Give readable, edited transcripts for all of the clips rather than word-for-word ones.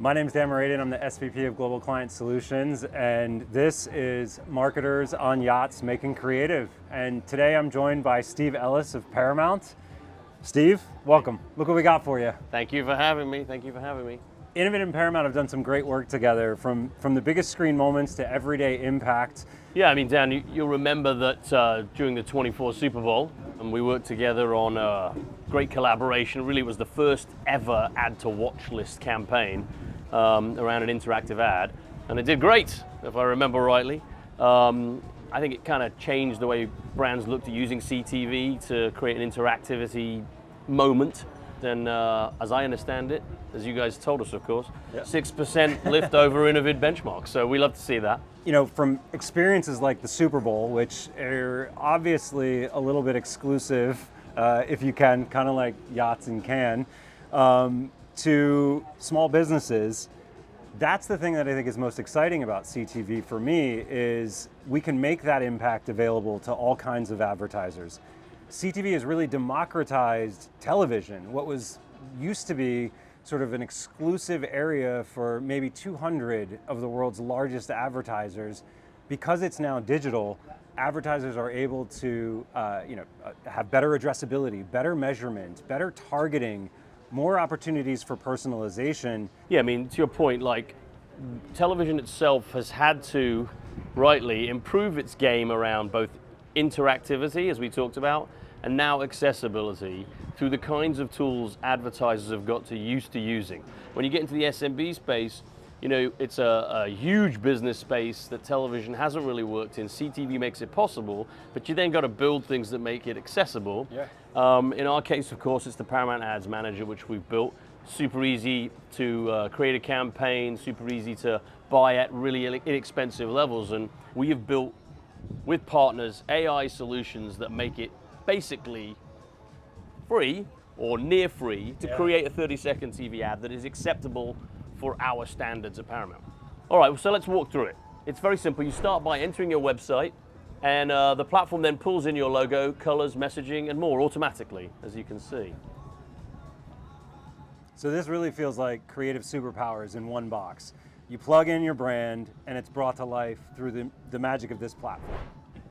My name is Dan Mouradian. I'm the SVP of Global Client Solutions, and this is Marketers on Yachts Making Creative. And today I'm joined by Steve Ellis of Paramount. Steve, welcome. Look what we got for you. Thank you for having me. Thank you for having me. Innovid and Paramount have done some great work together, from the biggest screen moments to everyday impact. Yeah, I mean, Dan, you'll remember that during the 24 Super Bowl, and we worked together on a great collaboration. It really was the first ever add to watch list campaign around an interactive ad, and it did great, if I remember rightly. I think it kind of changed the way brands looked at using CTV to create an interactivity moment. And as I understand it, as you guys told us, of course, 6% lift over Innovid benchmark. So we love to see that. You know, from experiences like the Super Bowl, which are obviously a little bit exclusive, if you can, kind of like Yachts and Can, to small businesses, that's the thing that I think is most exciting about CTV for me, is we can make that impact available to all kinds of advertisers. CTV has really democratized television, what was used to be sort of an exclusive area for maybe 200 of the world's largest advertisers. Because it's now digital, advertisers are able to have better addressability, better measurement, better targeting, more opportunities for personalization. Yeah, I mean, to your point, like, television itself has had to, rightly, improve its game around both interactivity, as we talked about, and now accessibility through the kinds of tools advertisers have got used to using. When you get into the SMB space, you know, it's a huge business space that television hasn't really worked in. CTV makes it possible, but you then got to build things that make it accessible. Yeah. In our case, of course, it's the Paramount Ads Manager, which we've built. Super easy to create a campaign, super easy to buy at really inexpensive levels. And we have built, with partners, AI solutions that make it basically free or near free to create a 30-second TV ad that is acceptable for our standards at Paramount. All right, so let's walk through it. It's very simple. You start by entering your website, and the platform then pulls in your logo, colors, messaging, and more automatically, as you can see. So this really feels like creative superpowers in one box. You plug in your brand, and it's brought to life through the magic of this platform.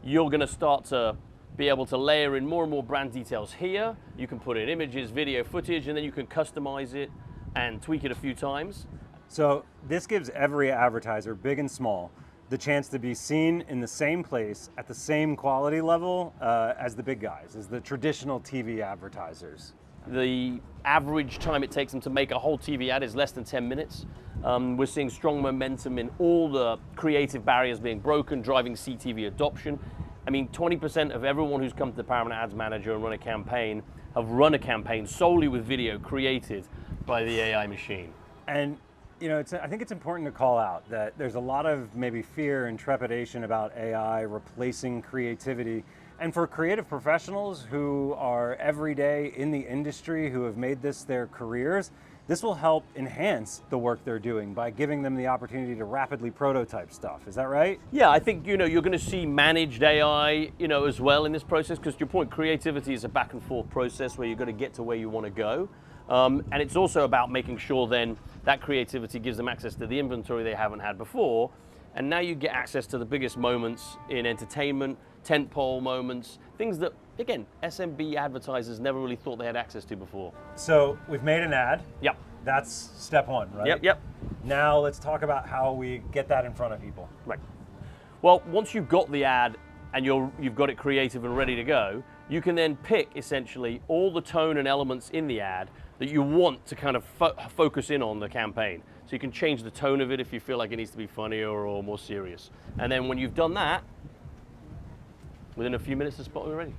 You're going to start to be able to layer in more and more brand details here. You can put in images, video footage, and then you can customize it and tweak it a few times. So this gives every advertiser, big and small, the chance to be seen in the same place at the same quality level as the big guys, as the traditional TV advertisers. The average time it takes them to make a whole TV ad is less than 10 minutes. We're seeing strong momentum in all the creative barriers being broken, driving CTV adoption. I mean, 20% of everyone who's come to the Paramount Ads Manager and run a campaign have run a campaign solely with video created by the AI machine. And you know, I think it's important to call out that there's a lot of maybe fear and trepidation about AI replacing creativity. And for creative professionals who are every day in the industry, who have made this their careers, this will help enhance the work they're doing by giving them the opportunity to rapidly prototype stuff. Is that right? Yeah, I think, you know, you're going to see managed AI, you know, as well in this process, because to your point, creativity is a back and forth process where you've got to get to where you want to go. And it's also about making sure then that creativity gives them access to the inventory they haven't had before. And now you get access to the biggest moments in entertainment, tentpole moments, things that, again, SMB advertisers never really thought they had access to before. So we've made an ad. Yep. That's step one, right? Yep. Now let's talk about how we get that in front of people. Right. Well, once you've got the ad and you've got it creative and ready to go, you can then pick essentially all the tone and elements in the ad that you want to kind of focus in on the campaign. So you can change the tone of it if you feel like it needs to be funnier or more serious. And then when you've done that, within a few minutes the spot will be ready.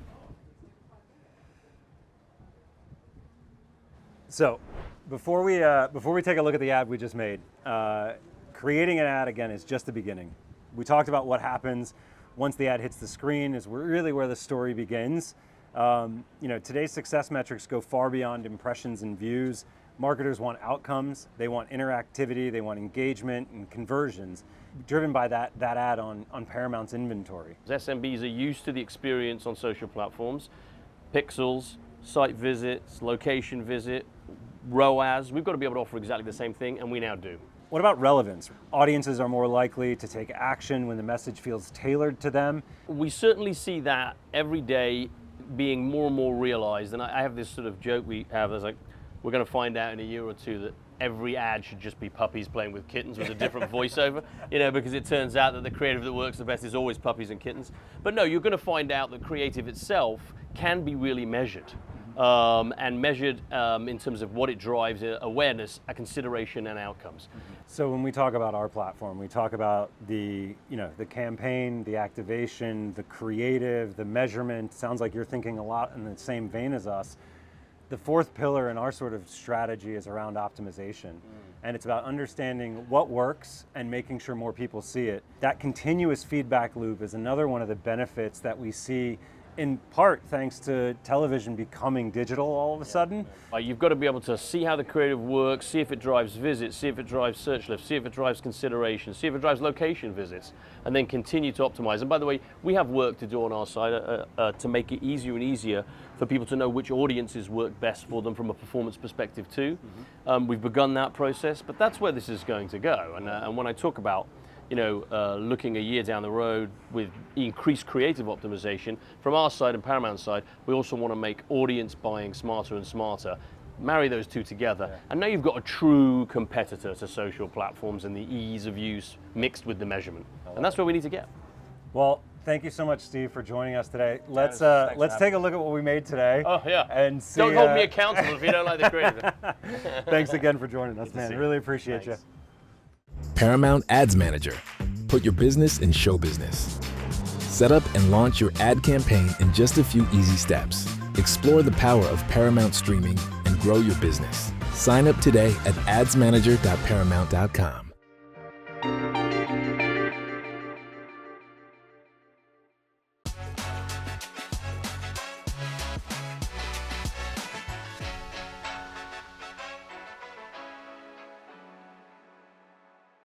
So before we take a look at the ad we just made, creating an ad, again, is just the beginning. We talked about what happens once the ad hits the screen is really where the story begins. You know, today's success metrics go far beyond impressions and views. Marketers want outcomes, they want interactivity, they want engagement and conversions, driven by that ad on Paramount's inventory. SMBs are used to the experience on social platforms, pixels, site visits, location visit, ROAS. We've got to be able to offer exactly the same thing, and we now do. What about relevance? Audiences are more likely to take action when the message feels tailored to them. We certainly see that every day being more and more realized. And I have this sort of joke we have, it's like, we're going to find out in a year or two that every ad should just be puppies playing with kittens with a different voiceover, because it turns out that the creative that works the best is always puppies and kittens. But no, you're going to find out that creative itself can be really measured. And measured in terms of what it drives, awareness, a consideration, and outcomes. So when we talk about our platform, we talk about the campaign, the activation, the creative, the measurement. Sounds like you're thinking a lot in the same vein as us. The fourth pillar in our sort of strategy is around optimization. And it's about understanding what works and making sure more people see it. That continuous feedback loop is another one of the benefits that we see, in part thanks to television becoming digital all of a sudden. You've got to be able to see how the creative works, see if it drives visits, see if it drives search lifts, see if it drives consideration, see if it drives location visits, and then continue to optimize. And by the way, we have work to do on our side to make it easier and easier for people to know which audiences work best for them from a performance perspective too. We've begun that process, but that's where this is going to go. And when I talk about looking a year down the road with increased creative optimization, from our side and Paramount's side, we also want to make audience buying smarter and smarter. Marry those two together, and now you've got a true competitor to social platforms and the ease of use mixed with the measurement. And that's where we need to get. Well, thank you so much, Steve, for joining us today. Let's take a look at what we made today. Oh yeah. And see, don't hold me accountable if you don't like the creative. Thanks again for joining us, man. Really appreciate you. Paramount Ads Manager. Put your business in show business. Set up and launch your ad campaign in just a few easy steps. Explore the power of Paramount streaming and grow your business. Sign up today at adsmanager.paramount.com.